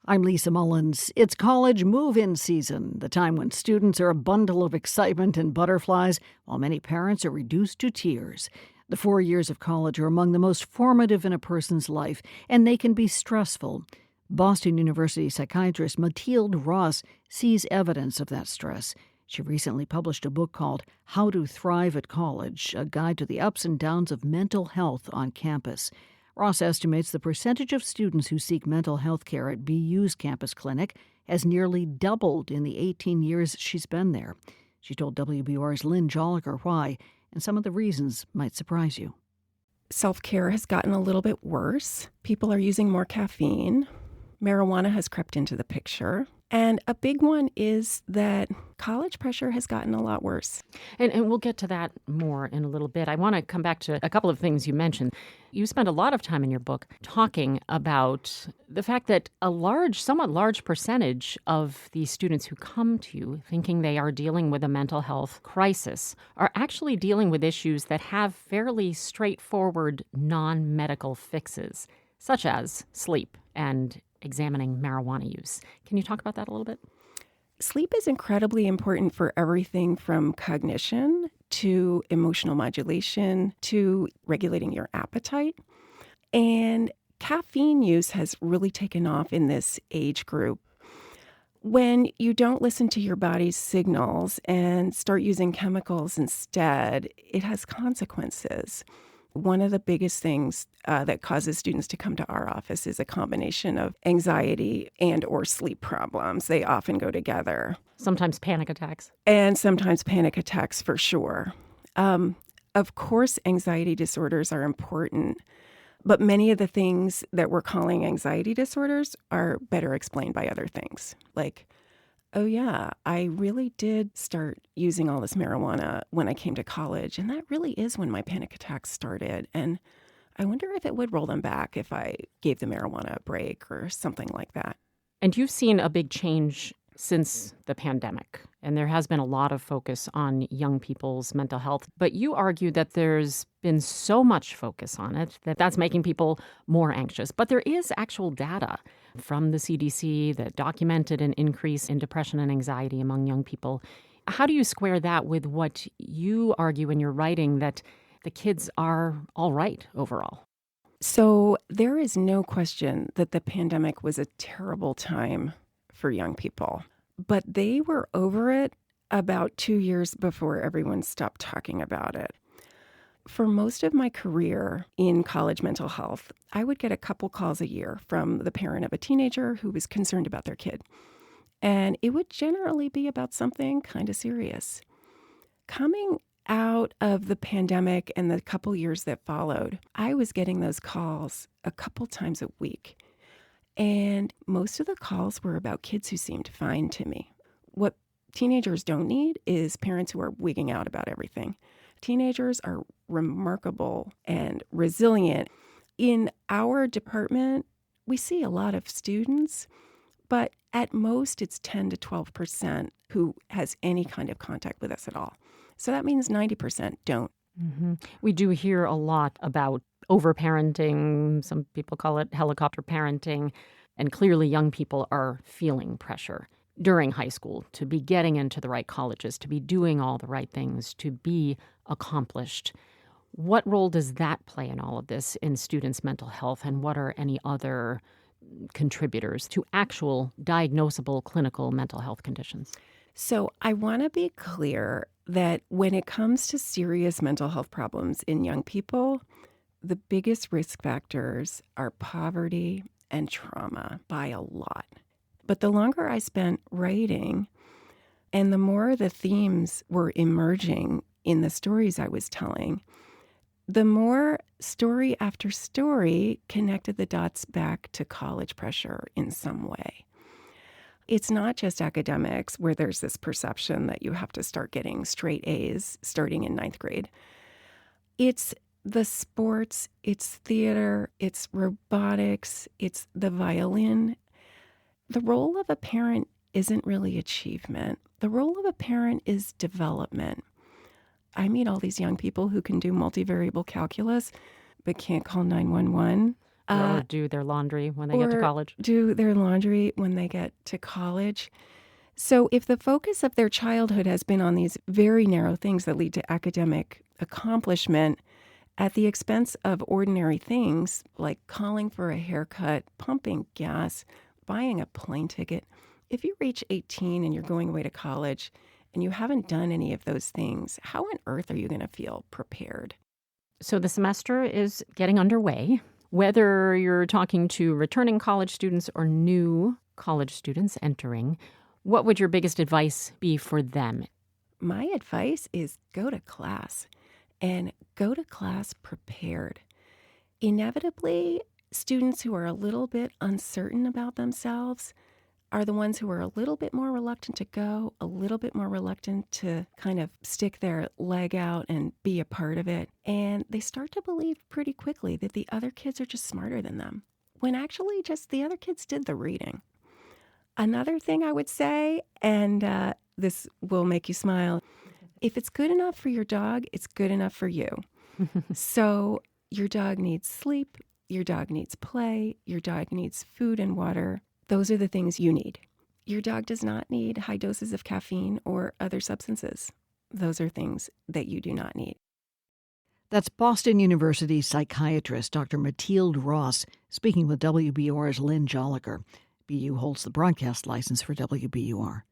I'm Lisa Mullins. It's college move-in season, the time when students are a bundle of excitement and butterflies, while many parents are reduced to tears. The 4 years of college are among the most formative in a person's life, and they can be stressful. Boston University psychiatrist Mathilde Ross sees evidence of that stress. She recently published a book called How to Thrive at College, a guide to the ups and downs of mental health on campus. Ross estimates the percentage of students who seek mental health care at BU's campus clinic has nearly doubled in the 18 years she's been there. She told WBUR's Lynn Jolliker why, and some of the reasons might surprise you. Self-care has gotten a little bit worse. People are using more caffeine. Marijuana has crept into the picture. And a big one is that college pressure has gotten a lot worse. And we'll get to that more in a little bit. I want to come back to a couple of things you mentioned. You spend a lot of time in your book talking about the fact that a somewhat large percentage of the students who come to you thinking they are dealing with a mental health crisis are actually dealing with issues that have fairly straightforward non-medical fixes, such as sleep and examining marijuana use. Can you talk about that a little bit? Sleep is incredibly important for everything from cognition to emotional modulation to regulating your appetite. And caffeine use has really taken off in this age group. When you don't listen to your body's signals and start using chemicals instead, it has consequences. One of the biggest things that causes students to come to our office is a combination of anxiety and or sleep problems. They often go together. Sometimes panic attacks. And sometimes panic attacks for sure. Of course, anxiety disorders are important, but many of the things that we're calling anxiety disorders are better explained by other things. Like, oh yeah, I really did start using all this marijuana when I came to college, and that really is when my panic attacks started. And I wonder if it would roll them back if I gave the marijuana a break or something like that. And you've seen a big change since the pandemic, and there has been a lot of focus on young people's mental health. But you argue that there's been so much focus on it that that's making people more anxious. But there is actual data from the CDC that documented an increase in depression and anxiety among young people. How do you square that with what you argue in your writing, that the kids are all right overall? So there is no question that the pandemic was a terrible time for young people, but they were over it about 2 years before everyone stopped talking about it. For most of my career in college mental health, I would get a couple calls a year from the parent of a teenager who was concerned about their kid. And it would generally be about something kind of serious. Coming out of the pandemic and the couple years that followed, I was getting those calls a couple times a week. And most of the calls were about kids who seemed fine to me. What teenagers don't need is parents who are wigging out about everything. Teenagers are remarkable and resilient. In our department, we see a lot of students, but at most it's 10 to 12% who has any kind of contact with us at all. So that means 90% don't. Mm-hmm. We do hear a lot about overparenting. Some people call it helicopter parenting. And clearly young people are feeling pressure during high school to be getting into the right colleges, to be doing all the right things, to be accomplished. What role does that play in all of this in students' mental health, and what are any other contributors to actual diagnosable clinical mental health conditions? So I want to be clear that when it comes to serious mental health problems in young people, the biggest risk factors are poverty and trauma by a lot. But the longer I spent writing and the more the themes were emerging in the stories I was telling, the more story after story connected the dots back to college pressure in some way. It's not just academics where there's this perception that you have to start getting straight A's starting in 9th grade. It's the sports, it's theater, it's robotics, it's the violin. The role of a parent isn't really achievement. The role of a parent is development. I meet all these young people who can do multivariable calculus but can't call 911. Or do their laundry when they get to or college. do their laundry when they get to college. So if the focus of their childhood has been on these very narrow things that lead to academic accomplishment at the expense of ordinary things like calling for a haircut, pumping gas, buying a plane ticket, if you reach 18 and you're going away to college and you haven't done any of those things, how on earth are you going to feel prepared? So the semester is getting underway. Whether you're talking to returning college students or new college students entering, what would your biggest advice be for them? My advice is go to class and go to class prepared. Inevitably, students who are a little bit uncertain about themselves are the ones who are a little bit more reluctant to go, a little bit more reluctant to kind of stick their leg out and be a part of it. And they start to believe pretty quickly that the other kids are just smarter than them, when actually just the other kids did the reading. Another thing I would say, and this will make you smile, if it's good enough for your dog, it's good enough for you. So your dog needs sleep, your dog needs play, your dog needs food and water. Those are the things you need. Your dog does not need high doses of caffeine or other substances. Those are things that you do not need. That's Boston University psychiatrist Dr. Mathilde Ross speaking with WBUR's Lynn Joliker. BU holds the broadcast license for WBUR.